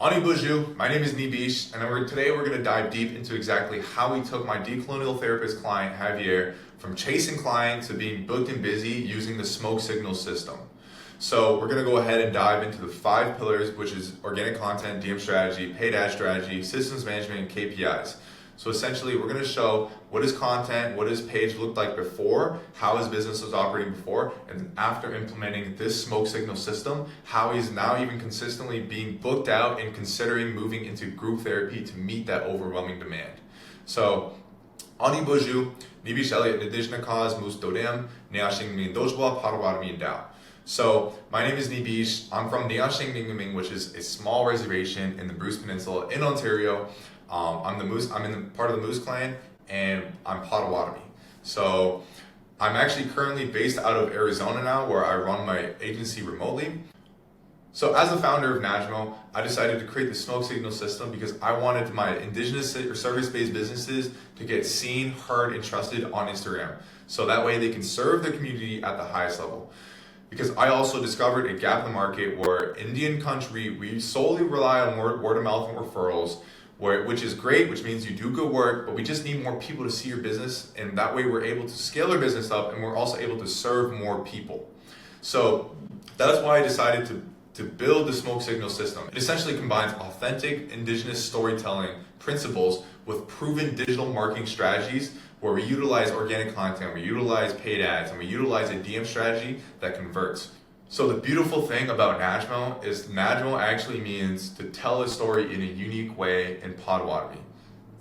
Ani bonjour, my name is Nibish, and today we're going to dive deep into exactly how we took my decolonial therapist client, Javier, from chasing clients to being booked and busy using the smoke signal system. So we're going to go ahead and dive into the 5 pillars, which is organic content, DM strategy, paid ad strategy, systems management, and KPIs. So essentially, we're going to show what his content, what his page looked like before, how his business was operating before, and after implementing this smoke signal system, how he's now even consistently being booked out and considering moving into group therapy to meet that overwhelming demand. So, Ani bonjour, Nibish Elliot Nadijna Cause Mus Dodem, Neashing Min Dojwa, Parawarmi Dao. So, my name is Nibish. I'm from Neashing Ningming, which is a small reservation in the Bruce Peninsula in Ontario. I'm in part of the Moose clan, and I'm Potawatomi. So I'm actually currently based out of Arizona now, where I run my agency remotely. So as the founder of Najmo, I decided to create the smoke signal system because I wanted my indigenous or service-based businesses to get seen, heard, and trusted on Instagram. So that way they can serve their community at the highest level. Because I also discovered a gap in the market where Indian country, we solely rely on word of mouth and referrals, which is great, which means you do good work, but we just need more people to see your business, and that way we're able to scale our business up, and we're also able to serve more people. So that's why I decided to build the smoke signal system. It essentially combines authentic indigenous storytelling principles with proven digital marketing strategies where we utilize organic content, we utilize paid ads, and we utilize a DM strategy that converts. So the beautiful thing about Najmo is Najmo actually means to tell a story in a unique way in Potawatomi.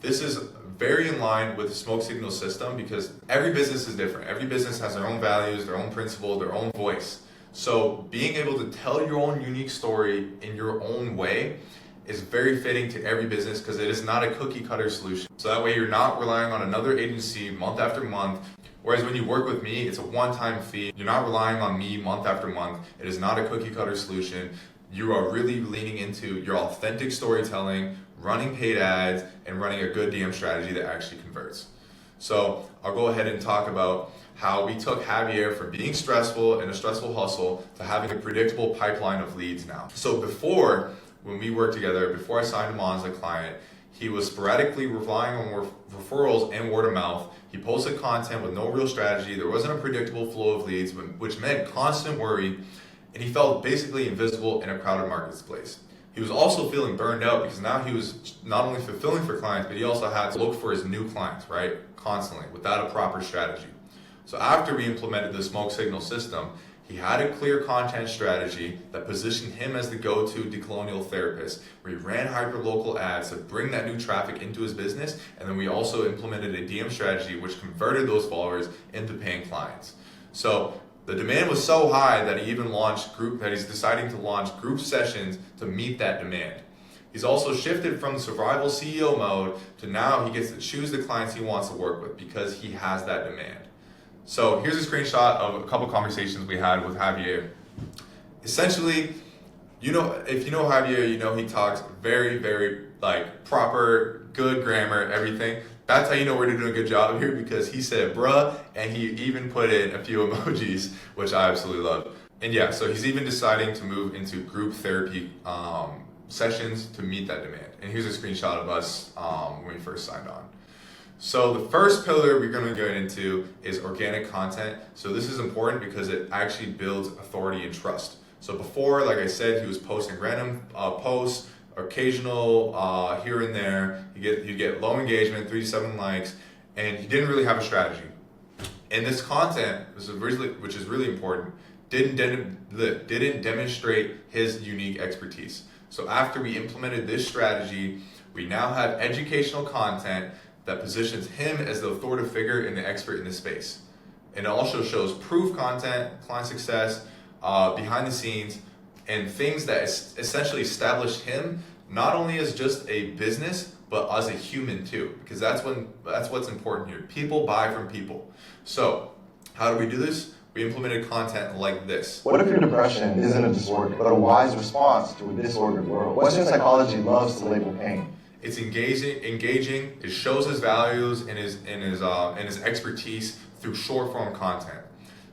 This is very in line with the smoke signal system because every business is different. Every business has their own values, their own principles, their own voice. So being able to tell your own unique story in your own way is very fitting to every business because it is not a cookie cutter solution. So that way you're not relying on another agency month after month. Whereas when you work with me, it's a one-time fee. You're not relying on me month after month. It is not a cookie-cutter solution. You are really leaning into your authentic storytelling, running paid ads, and running a good DM strategy that actually converts. So I'll go ahead and talk about how we took Javier from being stressful in a stressful hustle to having a predictable pipeline of leads now. So before, when we worked together, before I signed him on as a client, he was sporadically relying on referrals and word of mouth. He posted content with no real strategy. There wasn't a predictable flow of leads, which meant constant worry, and he felt basically invisible in a crowded marketplace. He was also feeling burned out because now he was not only fulfilling for clients, but he also had to look for his new clients, right? Constantly, without a proper strategy. So after we implemented the smoke signal system, he had a clear content strategy that positioned him as the go-to decolonial therapist, where he ran hyper-local ads to bring that new traffic into his business, and then we also implemented a DM strategy which converted those followers into paying clients. So the demand was so high that he's deciding to launch group sessions to meet that demand. He's also shifted from survival CEO mode to now he gets to choose the clients he wants to work with because he has that demand. So here's a screenshot of a couple conversations we had with Javier. Essentially, if you know Javier, he talks very, very proper, good grammar, everything. That's how you know we're doing a good job here because he said bruh, and he even put in a few emojis, which I absolutely love. And yeah, so he's even deciding to move into group therapy sessions to meet that demand. And here's a screenshot of us when we first signed on. So the first pillar we're going to get into is organic content. So this is important because it actually builds authority and trust. So before, like I said, he was posting random posts, occasional here and there. You get low engagement, 3 to 7 likes, and he didn't really have a strategy. And this content, which is really important, didn't demonstrate his unique expertise. So after we implemented this strategy, we now have educational content that positions him as the authoritative figure and the expert in the space. And it also shows proof content, client success, behind the scenes, and things that essentially establish him not only as just a business, but as a human too, because that's what's important here. People buy from people. So how do we do this? We implemented content like this. What if your depression isn't a disorder, but a wise response to a disordered world? Western psychology loves to label pain. It's engaging. It shows his values and his expertise through short form content.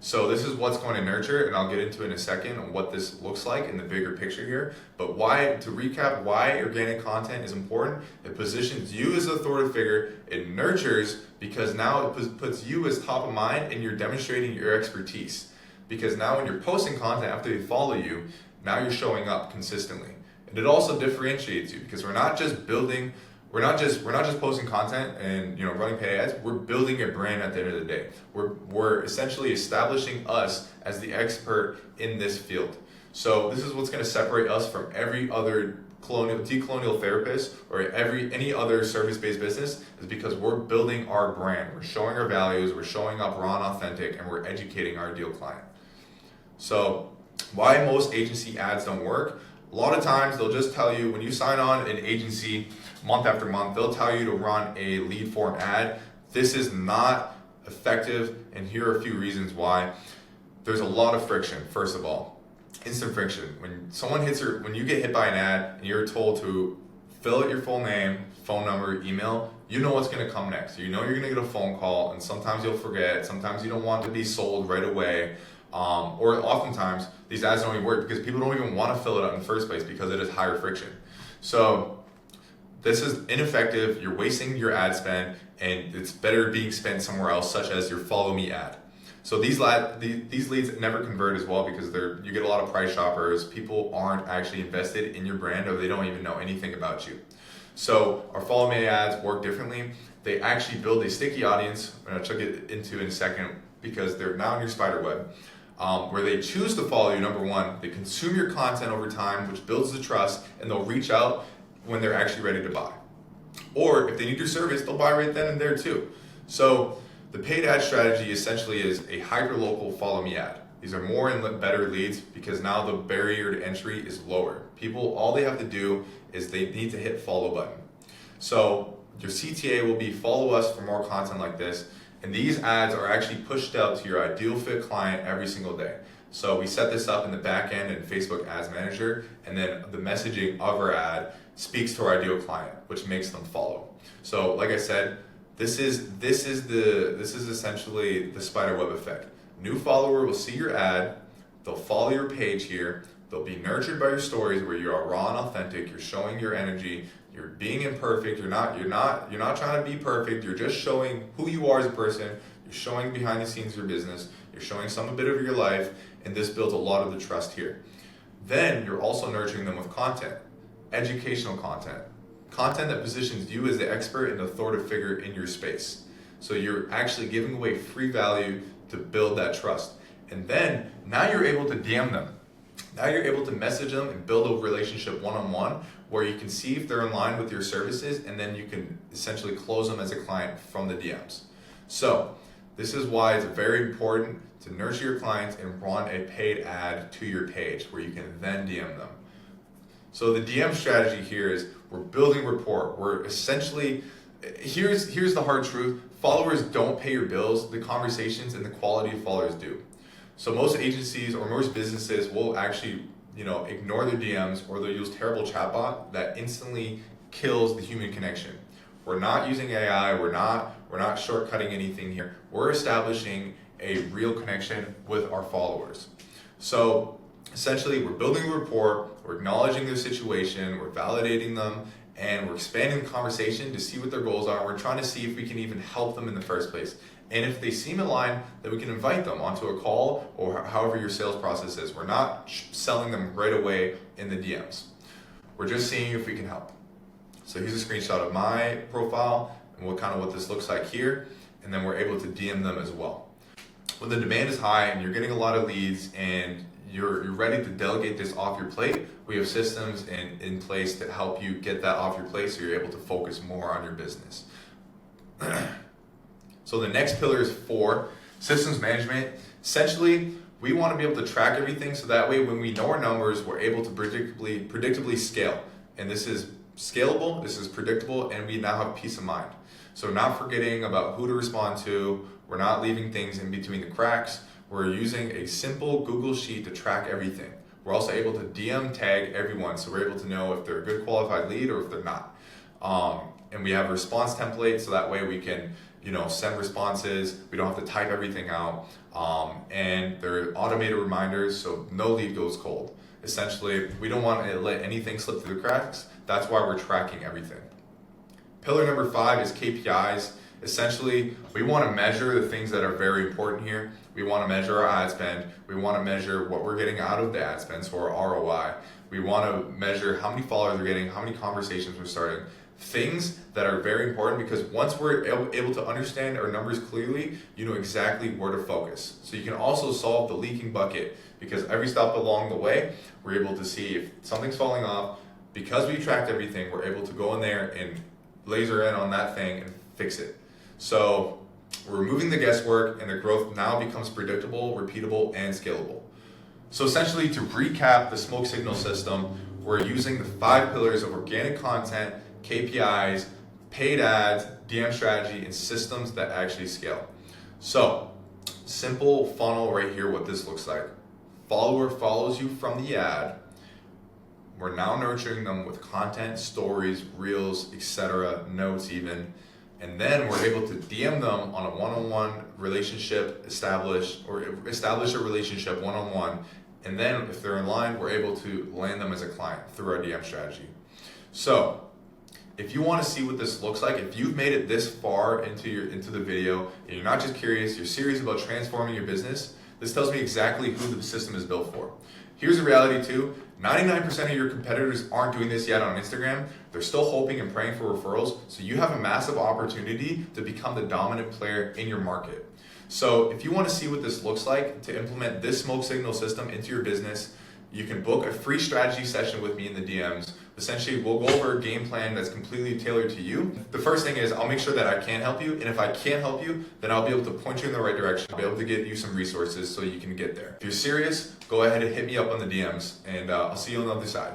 So this is what's going to nurture, and I'll get into in a second on what this looks like in the bigger picture here. But to recap, why organic content is important: it positions you as an authoritative figure. It nurtures because now it puts you as top of mind, and you're demonstrating your expertise. Because now when you're posting content after they follow you, now you're showing up consistently. And it also differentiates you, because we're not just posting content and running paid ads. We're building a brand at the end of the day. We're essentially establishing us as the expert in this field. So this is what's going to separate us from every other decolonial therapist or any other service-based business, is because we're building our brand. We're showing our values, we're showing up raw and authentic, and we're educating our ideal client. So why most agency ads don't work? A lot of times they'll just tell you, when you sign on an agency month after month, they'll tell you to run a lead form ad. This is not effective, and here are a few reasons why. There's a lot of friction. First of all, instant friction. When you get hit by an ad and you're told to fill out your full name, phone number, email, you know what's going to come next. You know you're going to get a phone call, and sometimes you'll forget. Sometimes you don't want to be sold right away. Or oftentimes these ads don't even work because people don't even want to fill it out in the first place, because it is higher friction. So this is ineffective. You're wasting your ad spend, and it's better being spent somewhere else, such as your follow me ad. So these leads never convert as well, because you get a lot of price shoppers. People aren't actually invested in your brand, or they don't even know anything about you. So our follow me ads work differently. They actually build a sticky audience, which I'll get into in a second, because they're now in your spider web. Where they choose to follow you. Number one, they consume your content over time, which builds the trust, and they'll reach out when they're actually ready to buy. Or if they need your service, they'll buy right then and there too. So the paid ad strategy essentially is a hyper-local follow me ad. These are more and better leads, because now the barrier to entry is lower. People, all they have to do is they need to hit follow button. So your CTA will be follow us for more content like this. And these ads are actually pushed out to your ideal fit client every single day. So we set this up in the back end in Facebook Ads Manager, and then the messaging of our ad speaks to our ideal client, which makes them follow. So like I said, this is essentially the spider web effect. New follower will see your ad, they'll follow your page here, they'll be nurtured by your stories where you are raw and authentic, you're showing your energy, you're being imperfect, you're not trying to be perfect, you're just showing who you are as a person, you're showing behind the scenes of your business, you're showing a bit of your life, and this builds a lot of the trust here. Then you're also nurturing them with content, educational content that positions you as the expert and authoritative figure in your space. So you're actually giving away free value to build that trust. And then now you're able to DM them. Now you're able to message them and build a relationship one-on-one, where you can see if they're in line with your services, and then you can essentially close them as a client from the DMs. So this is why it's very important to nurture your clients and run a paid ad to your page, where you can then DM them. So the DM strategy here is we're building rapport. We're essentially, here's the hard truth: followers don't pay your bills. The conversations and the quality of followers do. So most agencies or most businesses will actually, ignore their DMs, or they'll use terrible chatbot that instantly kills the human connection. We're not using AI. We're not shortcutting anything here. We're establishing a real connection with our followers. So essentially, we're building rapport. We're acknowledging their situation. We're validating them, and we're expanding the conversation to see what their goals are. We're trying to see if we can even help them in the first place. And if they seem in line, then we can invite them onto a call, or however your sales process is. We're not selling them right away in the DMs. We're just seeing if we can help. So here's a screenshot of my profile and what this looks like here. And then we're able to DM them as well. When the demand is high and you're getting a lot of leads and you're ready to delegate this off your plate, we have systems in place to help you get that off your plate, so you're able to focus more on your business. So the next pillar is 4, systems management. Essentially, we want to be able to track everything, so that way when we know our numbers, we're able to predictably scale. And this is scalable, this is predictable, and we now have peace of mind. So we're not forgetting about who to respond to, we're not leaving things in between the cracks, we're using a simple Google Sheet to track everything. We're also able to DM tag everyone, so we're able to know if they're a good qualified lead or if they're not. And we have a response template, so that way we can send responses. We don't have to type everything out. And they're automated reminders, so no lead goes cold. Essentially, we don't want to let anything slip through the cracks. That's why we're tracking everything. Pillar number 5 is KPIs. Essentially, we want to measure the things that are very important here. We want to measure our ad spend. We want to measure what we're getting out of the ad spend, so our ROI. We want to measure how many followers we're getting, how many conversations we're starting. Things that are very important, because once we're able to understand our numbers clearly, you know exactly where to focus. So you can also solve the leaking bucket, because every step along the way, we're able to see if something's falling off. Because we tracked everything, we're able to go in there and laser in on that thing and fix it. So we're removing the guesswork, and the growth now becomes predictable, repeatable, and scalable. So essentially, to recap the smoke signal system, we're using the 5 pillars of organic content, KPIs, paid ads, DM strategy, and systems that actually scale. So, simple funnel right here, what this looks like. Follower follows you from the ad. We're now nurturing them with content, stories, reels, etc., notes even. And then we're able to DM them on a one-on-one relationship, establish a relationship one-on-one. And then if they're in line, we're able to land them as a client through our DM strategy. So if you want to see what this looks like, if you've made it this far into the video and you're not just curious, you're serious about transforming your business, this tells me exactly who the system is built for. Here's the reality too. 99% of your competitors aren't doing this yet on Instagram. They're still hoping and praying for referrals. So you have a massive opportunity to become the dominant player in your market. So if you want to see what this looks like to implement this smoke signal system into your business, you can book a free strategy session with me in the DMs. Essentially, we'll go over a game plan that's completely tailored to you. The first thing is I'll make sure that I can help you. And if I can't help you, then I'll be able to point you in the right direction. I'll be able to give you some resources so you can get there. If you're serious, go ahead and hit me up on the DMs, and I'll see you on the other side.